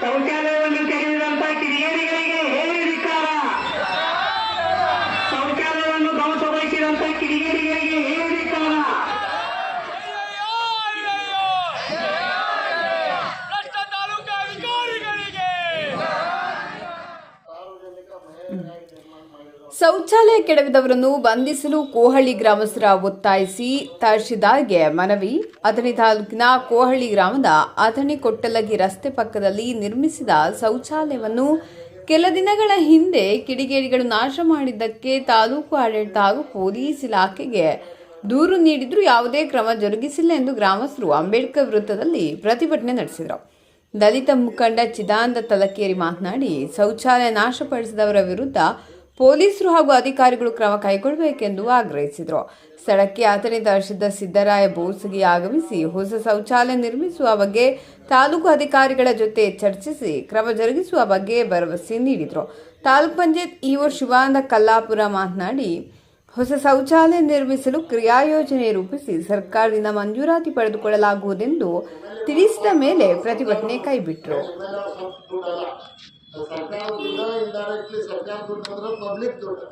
ಶೌಚಾಲಯವನ್ನು ತೆಗೆದಿದಂತ ಕಿಡಿಗೇಡಿಗಳಿಗೆ ಹೇಳಿ ಧಿಕ್ಕಾರ. ಶೌಚಾಲಯವನ್ನು ಧ್ವಂಸಗೊಳಿಸಿದಂತ ಕಿಡಿಗೇಡಿಗಳಿಗೆ ಹೇಳಿ ಧಿಕ್ಕಾರ. ಶೌಚಾಲಯ ಕೆಡವಿದವರನ್ನು ಬಂಧಿಸಲು ಕೋಹಳ್ಳಿ ಗ್ರಾಮಸ್ಥರ ಒತ್ತಾಯಿಸಿ ತಹಶೀಲ್ದಾರ್ಗೆ ಮನವಿ. ಅಥಣಿ ತಾಲೂಕಿನ ಕೋಹಳ್ಳಿ ಗ್ರಾಮದ ಅಥಣಿ ಕೊಟ್ಟಲಗಿ ರಸ್ತೆ ಪಕ್ಕದಲ್ಲಿ ನಿರ್ಮಿಸಿದ ಶೌಚಾಲಯವನ್ನು ಕೆಲ ದಿನಗಳ ಹಿಂದೆ ಕಿಡಿಗೇಡಿಗಳು ನಾಶ ಮಾಡಿದ್ದಕ್ಕೆ ತಾಲೂಕು ಆಡಳಿತ ಹಾಗೂ ಪೊಲೀಸ್ ಇಲಾಖೆಗೆ ದೂರು ನೀಡಿದ್ರೂ ಯಾವುದೇ ಕ್ರಮ ಜರುಗಿಸಿಲ್ಲ ಎಂದು ಗ್ರಾಮಸ್ಥರು ಅಂಬೇಡ್ಕರ್ ವೃತ್ತದಲ್ಲಿ ಪ್ರತಿಭಟನೆ ನಡೆಸಿದರು. ದಲಿತ ಮುಖಂಡ ಚಿದಾನಂದ ತಲಕೇರಿ ಮಾತನಾಡಿ, ಶೌಚಾಲಯ ನಾಶಪಡಿಸಿದವರ ವಿರುದ್ಧ ಪೊಲೀಸರು ಹಾಗೂ ಅಧಿಕಾರಿಗಳು ಕ್ರಮ ಕೈಗೊಳ್ಳಬೇಕೆಂದು ಆಗ್ರಹಿಸಿದರು. ಸ್ಥಳಕ್ಕೆ ಅಥಣಿ ತಹಶೀಲ್ದಾರ್ ಸಿದ್ದರಾಯ ಬೋಸಗಿ ಆಗಮಿಸಿ ಹೊಸ ಶೌಚಾಲಯ ನಿರ್ಮಿಸುವ ಬಗ್ಗೆ ತಾಲೂಕು ಅಧಿಕಾರಿಗಳ ಜೊತೆ ಚರ್ಚಿಸಿ ಕ್ರಮ ಜರುಗಿಸುವ ಬಗ್ಗೆ ಭರವಸೆ ನೀಡಿದರು. ತಾಲೂಕು ಪಂಚಾಯತ್ ಇಒ ಶಿವಾನಂದ ಕಲ್ಲಾಪುರ ಮಾತನಾಡಿ, ಹೊಸ ಶೌಚಾಲಯ ನಿರ್ಮಿಸಲು ಕ್ರಿಯಾಯೋಜನೆ ರೂಪಿಸಿ ಸರ್ಕಾರದಿಂದ ಮಂಜೂರಾತಿ ಪಡೆದುಕೊಳ್ಳಲಾಗುವುದೆಂದು ತಿಳಿಸಿದ ಮೇಲೆ ಪ್ರತಿಭಟನೆ ಕೈಬಿಟ್ಟರು. ಸರ್ಕಾರದಿಂದ ಇಂಡೈರೆಕ್ಟ್ಲಿ ಸರ್ಕಾರ ದುಡ್ಡು ಅಂದ್ರೆ ಪಬ್ಲಿಕ್ ದುಡ್ಡು.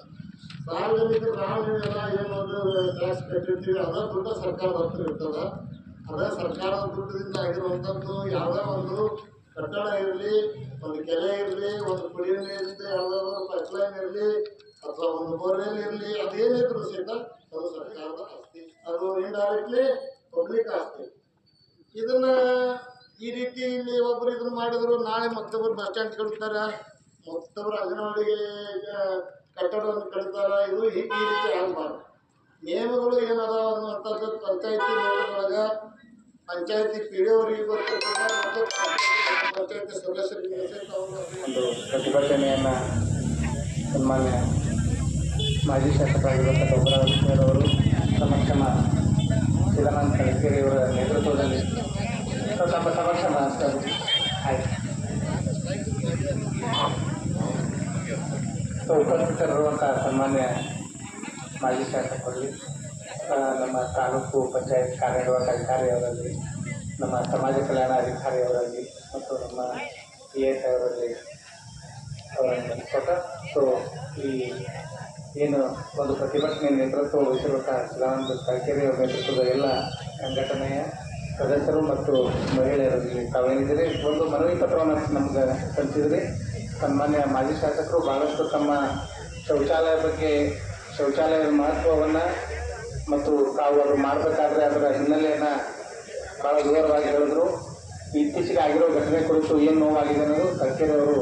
ಸಾರ್ವಜನಿಕರು ನಾವೆಲ್ಲ ಏನೊಂದು ಟ್ಯಾಕ್ಸ್ ಕಟ್ಟಿರ್ತೀವಿ ಅದರ ದುಡ್ಡು ಸರ್ಕಾರದ ಹತ್ರ ಇರ್ತದೆ. ಅದೇ ಸರ್ಕಾರದ ದುಡ್ಡಿನಿಂದ ಆಗಿರುವಂಥದ್ದು ಯಾವುದೇ ಒಂದು ಕಟ್ಟಡ ಇರಲಿ, ಒಂದು ಕೆರೆ ಇರಲಿ, ಒಂದು ಕುಡಿಯುವ ನೀರಿಂದ ಯಾವುದಾದ್ರು ಪೈಪ್ಲೈನ್ ಇರಲಿ ಅಥವಾ ಒಂದು ಬೋರ್ವೆಲ್ ಇರಲಿ, ಅದೇನಿದ್ರು ಸಹಿತ ಅದು ಸರ್ಕಾರದ ಆಸ್ತಿ, ಅದು ಇಂಡೈರೆಕ್ಟ್ಲಿ ಪಬ್ಲಿಕ್ ಆಸ್ತಿ. ಇದನ್ನ ಈ ರೀತಿ ಇಲ್ಲಿ ಒಬ್ಬರು ಇದನ್ನು ಮಾಡಿದ್ರು, ನಾಳೆ ಮತ್ತೊಬ್ಬರು ಬಸ್ ಸ್ಟ್ಯಾಂಡ್ ಕಳಿಸ್ತಾರೆ, ಮತ್ತೊಬ್ಬರು ಅಂಗನವಾಡಿಗೆ ಕಟ್ಟಡವನ್ನು ಕಳಿಸ್ತಾರೆ. ಇದು ಈ ರೀತಿ ಆಗಬಾರ್ದು. ನಿಯಮಗಳು ಏನದಾವ ಅನ್ನುವಂಥದ್ದು ಪಂಚಾಯತಿ ನೋಟದೊಳಗೆ ಪಂಚಾಯತಿ ಪಿಡಿಯವರಿಗೆ ಗೊತ್ತಿರ್ತದೆ ಮತ್ತು ಪಂಚಾಯತಿ ಸದಸ್ಯರಿಗೆ ಒಂದು ಪ್ರತಿಭಟನೆಯನ್ನು ಸನ್ಮಾನ್ಯ ಮಾಜಿ ಶಾಸಕರಾಗಿರುವಂಥ ಗೊಬ್ಬರವರು ಸಮಕ್ಷಮ ಚಿದಾನಂದ ತಲಕೇರಿಯವರ ನೇತೃತ್ವದಲ್ಲಿ ನಮ್ಮ ಸಮಕ್ಷಮ ಆಯಿತು. ಉಪಸ್ಥಿತರಿರುವಂಥ ಸನ್ಮಾನ್ಯ ಮಾಜಿ ಶಾಸಕರಲ್ಲಿ, ನಮ್ಮ ತಾಲೂಕು ಪಂಚಾಯತ್ ಕಾರ್ಯನಿರ್ವಾಹಕ ಅಧಿಕಾರಿಯವರಲ್ಲಿ, ನಮ್ಮ ಸಮಾಜ ಕಲ್ಯಾಣ ಅಧಿಕಾರಿಯವರಲ್ಲಿ ಮತ್ತು ನಮ್ಮ PS ಅವರಲ್ಲಿ ಅವರನ್ನು ಕೊಟ್ಟ ಸೊ ಈ ಏನು ಒಂದು ಪ್ರತಿಭಟನೆ ನೇತೃತ್ವ ವಹಿಸಿರುವಂಥ ಚಿದಾನಂದ ತಲಕೇರಿ ಅವರ ನೇತೃತ್ವದ ಎಲ್ಲ ಸಂಘಟನೆಯ ಸದಸ್ಯರು ಮತ್ತು ಮಹಿಳೆಯರಲ್ಲಿ ತಾವೇನಿದ್ದೀರಿ ಒಂದು ಮನವಿ ಪತ್ರವನ್ನು ನಮ್ಗೆ ಸಲ್ಲಿಸಿದ್ರಿ. ಸನ್ಮಾನ್ಯ ಮಾಜಿ ಶಾಸಕರು ಭಾಳಷ್ಟು ತಮ್ಮ ಶೌಚಾಲಯ ಬಗ್ಗೆ, ಶೌಚಾಲಯದ ಮಹತ್ವವನ್ನು ಮತ್ತು ತಾವು ಅದು ಮಾಡಬೇಕಾದ್ರೆ ಅದರ ಹಿನ್ನೆಲೆಯನ್ನು ಭಾಳ ವಿವರವಾಗಿ ಹೇಳಿದ್ರು. ಇತ್ತೀಚೆಗೆ ಆಗಿರೋ ಘಟನೆ ಕುರಿತು ಏನು ನೋವಾಗಿದೆ ಅನ್ನೋದು ತಲಕೇರಿ ಅವರು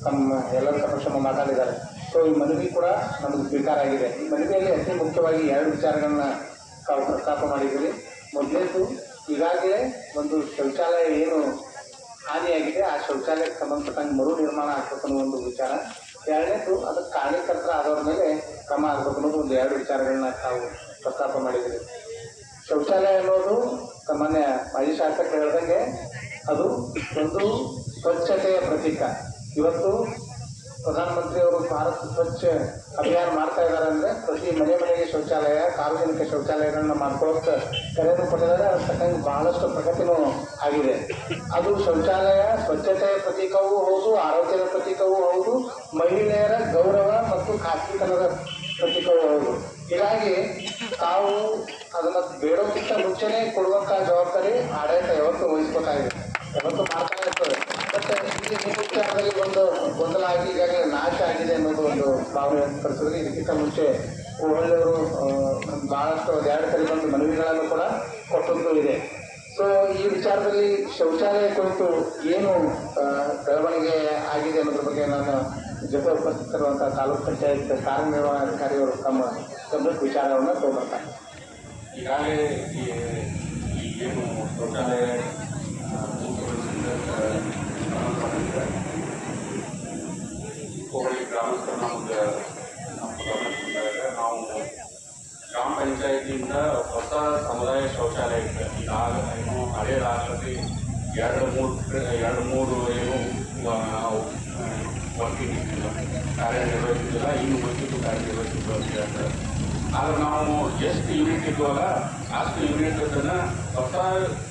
ತಮ್ಮ ಎಲ್ಲರ ಸಮಕ್ಷಮ ಮಾತಾಡಿದ್ದಾರೆ. ಸೊ ಈ ಮನವಿ ಕೂಡ ನಮಗೆ ಸ್ವೀಕಾರ ಆಗಿದೆ. ಈ ಮನವಿಯಲ್ಲಿ ಅತಿ ಮುಖ್ಯವಾಗಿ 2 ವಿಚಾರಗಳನ್ನ ತಾವು ಪ್ರಸ್ತಾಪ ಮಾಡಿದ್ದೀರಿ. ಮೊದಲೇದು, ಈಗಾಗಲೇ ಒಂದು ಶೌಚಾಲಯ ಏನು ಹಾನಿಯಾಗಿದೆ ಆ ಶೌಚಾಲಯಕ್ಕೆ ಸಂಬಂಧಪಟ್ಟಂಗೆ ಮರು ನಿರ್ಮಾಣ ಆಗಬೇಕು ಅನ್ನೋ ಒಂದು ವಿಚಾರ. 2ನೇದು, ಅದಕ್ಕೆ ಕಾರಣಕರ್ತರ ಆದವ್ರ ಮೇಲೆ ಕ್ರಮ ಆಗಬೇಕು ಅನ್ನೋದು ಒಂದು 2 ವಿಚಾರಗಳನ್ನ ತಾವು ಪ್ರಸ್ತಾಪ ಮಾಡಿದ್ದೀರಿ. ಶೌಚಾಲಯ ಅನ್ನೋದು ಸಾಮಾನ್ಯ ಮಾಜಿ ಶಾಸಕರು ಹೇಳ್ದಂಗೆ ಅದು ಒಂದು ಸ್ವಚ್ಛತೆಯ ಪ್ರತೀಕ. ಇವತ್ತು ಪ್ರಧಾನಮಂತ್ರಿಯವರು ಭಾರತ್ ಸ್ವಚ್ಛ ಅಭಿಯಾನ ಮಾಡ್ತಾ ಇದ್ದಾರೆ ಅಂದರೆ ಪ್ರತಿ ಮನೆಗೆ ಶೌಚಾಲಯ, ಸಾರ್ವಜನಿಕ ಶೌಚಾಲಯಗಳನ್ನ ಮಾಡ್ಕೊಳ್ಳೋಕೆ ಕರೆಯನ್ನು ಕೊಟ್ಟಿದ್ದಾರೆ. ಅದ್ರ ತಕ್ಕಂಗೆ ಬಹಳಷ್ಟು ಪ್ರಗತಿನೂ ಆಗಿದೆ. ಅದು ಶೌಚಾಲಯ ಸ್ವಚ್ಛತೆಯ ಪ್ರತೀಕವೂ ಹೌದು, ಆರೋಗ್ಯದ ಪ್ರತೀಕವೂ ಹೌದು, ಮಹಿಳೆಯರ ಗೌರವ ಮತ್ತು ಖಾಸಗಿತನದ ಪ್ರತೀಕವೂ ಹೌದು. ಹೀಗಾಗಿ ತಾವು ಅದನ್ನು ಬೇಡೋಕ್ಕಿಂತ ಮುಂಚೆನೇ ಕೊಡುವಂಥ ಜವಾಬ್ದಾರಿ ಆಡಳಿತ ಯಾವತ್ತೂ ವಹಿಸ್ಬೇಕಾಗಿದೆ, ಯಾವತ್ತೂ ಮಾಡ್ತಾ ಇರ್ತದೆ. ಮತ್ತು ಇಲ್ಲಿ ಈ ವಿಚಾರದಲ್ಲಿ ಒಂದು ಗೊಂದಲ ಆಗಿ ಈಗಾಗಲೇ ನಾಶ ಆಗಿದೆ ಅನ್ನೋದು ಒಂದು ಭಾವನೆ ವ್ಯಕ್ತಪಡಿಸಿದ್ರೆ, ಇದಕ್ಕಿಂತ ಮುಂಚೆ ಕೋಹಳ್ಳಿಯವರು ಭಾಳಷ್ಟು 2 ಸರಿ ಬಂದು ಮನವಿಗಳನ್ನು ಕೂಡ ಕೊಟ್ಟದ್ದು ಇದೆ. ಸೊ ಈ ವಿಚಾರದಲ್ಲಿ ಶೌಚಾಲಯ ಕುರಿತು ಏನು ಬೆಳವಣಿಗೆ ಆಗಿದೆ ಅನ್ನೋದ್ರ ಬಗ್ಗೆ ನಾನು ಜೊತೆ ಉಪಸ್ಥಿತರುವಂಥ ತಾಲೂಕು ಪಂಚಾಯತ್ ಕಾರ್ಯನಿರ್ವಹಣಾಧಿಕಾರಿಯವರು ತಮ್ಮ ಗಂಭೀರ ವಿಚಾರವನ್ನು ತಗೊಂಡ್ಬರ್ತಾರೆ. ಈಗಾಗಲೇ ಏನು ಶೌಚಾಲಯ ಕೋಹಳ್ಳಿ ಗ್ರಾಮಸ್ಥರು ನಮಗೆ ನಾವು ಗ್ರಾಮ ಪಂಚಾಯತಿಯಿಂದ ಹೊಸ ಸಮುದಾಯ ಶೌಚಾಲಯ ಇದೆ. ಇನ್ನು ಹಳೆಯದಾಗಲಿ 2-3 ಏನು ವರ್ಕಿಂಗ್ ಕಾರ್ಯನಿರ್ವಹಿಸಿಲ್ಲ, ಇನ್ನು ಮುಂಚಿತು ಕಾರ್ಯನಿರ್ವಹಿಸಿದ್ದು ಅಂತ ಹೇಳ್ತಾರೆ. ಆದ್ರೆ ನಾವು ಎಷ್ಟು ಯೂನಿಟ್ ಇದ್ವಲ್ಲ ಅಷ್ಟು ಯೂನಿಟ್ ಅದನ್ನು ಹೊಸ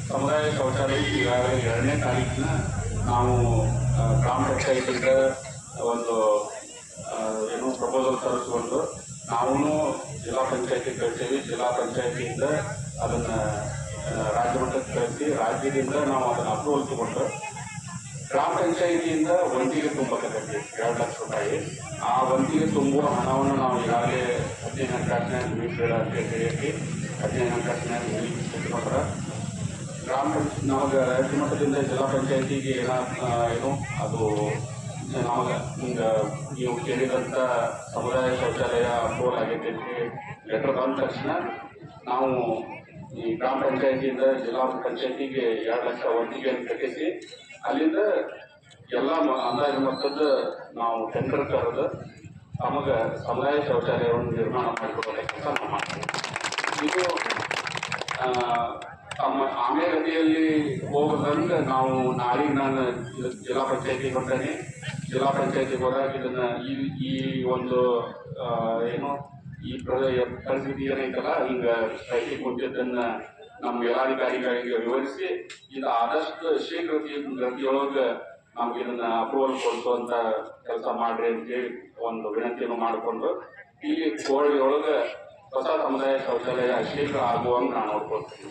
ಸಮುದಾಯ ಶೌಚಾಲಯ ಈಗಾಗಲೇ 2ನೇ ತಾರೀಕಿನ ನಾವು ಗ್ರಾಮ ಪಂಚಾಯತಿಂದ ಒಂದು ಏನು ಪ್ರಪೋಸಲ್ ತರಿಸ್ಕೊಂಡು ನಾವು ಜಿಲ್ಲಾ ಪಂಚಾಯತಿ ಕಳಿಸೀವಿ. ಜಿಲ್ಲಾ ಪಂಚಾಯತಿಯಿಂದ ಅದನ್ನು ರಾಜ್ಯ ಮಟ್ಟಕ್ಕೆ ಕಳಿಸಿ ರಾಜ್ಯದಿಂದ ನಾವು ಅದನ್ನು ಅಪ್ರೂವಲ್ ತಗೊಂಡು ಗ್ರಾಮ ಪಂಚಾಯಿತಿಯಿಂದ ವಂತಿಗೆ ತುಂಬಬೇಕಾಗತ್ತೆ 2 ಲಕ್ಷ ರೂಪಾಯಿ. ಆ ವಂತಿಗೆ ತುಂಬುವ ಹಣವನ್ನು ನಾವು ಈಗಾಗಲೇ 15 ಹಣಕಾಸಿನ ಮೀಟರ್ ಅಂತ ಹೇಳಿ 15 ಹಣಕಾಸಿನ ಇಟ್ಕೊಂಡ್ರೆ ನಮಗೆ ರಾಜ್ಯ ಮಟ್ಟದಿಂದ ಜಿಲ್ಲಾ ಪಂಚಾಯತಿಗೆ ಏನು ಅದು ನಮಗೆ ಹಿಂಗೆ ನೀವು ಕೇಳಿದಂಥ ಸಮುದಾಯ ಶೌಚಾಲಯ ಅಪ್ರೂವಲ್ ಆಗೈತೆ ಅಂತ ಲೆಟರ್ ಬಂದ ತಕ್ಷಣ ನಾವು ಈ ಗ್ರಾಮ ಪಂಚಾಯತಿಯಿಂದ ಜಿಲ್ಲಾ ಪಂಚಾಯತಿಗೆ 2 ಲಕ್ಷ ವಂತಿಗೆಯನ್ನು ಕಟ್ಟಿಸಿ ಅಲ್ಲಿಂದ ಎಲ್ಲ ಅಂದಾಜು ಮೊತ್ತದ ನಾವು ಟೆಂಡರ್ ಕರೆದು ನಮಗೆ ಸಮುದಾಯ ಶೌಚಾಲಯವನ್ನು ನಿರ್ಮಾಣ ಮಾಡಿಕೊಡೋ ಕೆಲಸ ನಾವು ಮಾಡ್ತೀವಿ. ಇದು ಆಮೇಗತಿಯಲ್ಲಿ ಹೋಗೋದಂದ್ರೆ ನಾವು ನಾಳೆಗೆ ನಾನು ಜಿಲ್ಲಾ ಪಂಚಾಯತಿಗೆ ಹೊಂಟೇನೆ. ಜಿಲ್ಲಾ ಪಂಚಾಯತಿಗೆ ಹೋದಾಗ ಇದನ್ನು ಈ ಒಂದು ಏನು ಈ ಪರಿಸ್ಥಿತಿ ಏನೈತಲ್ಲ ಹಿಂಗೆ ಸ್ಟ್ರೈಕಿಗೆ ಕುಂತಿದ್ದನ್ನು ನಮ್ಮ ಮೇಲಾಧಿಕಾರಿಗಳಿಗೆ ವಿವರಿಸಿ ಇದು ಆದಷ್ಟು ಗತಿಯೊಳಗೆ ನಮ್ಗೆ ಇದನ್ನು ಅಪ್ರೂವಲ್ ಕೊಡಿಸುವಂಥ ಕೆಲಸ ಮಾಡಿರಿ ಅಂತೇಳಿ ಒಂದು ವಿನಂತಿಯನ್ನು ಮಾಡಿಕೊಂಡು ಇಲ್ಲಿ ಕೋಳಿಯೊಳಗೆ ಹೊಸ ಸಮುದಾಯ ಶೌಚಾಲಯ ಶೀಘ್ರ ಆಗುವಂಗೆ ನಾನು ನೋಡ್ಕೊಳ್ತೀನಿ.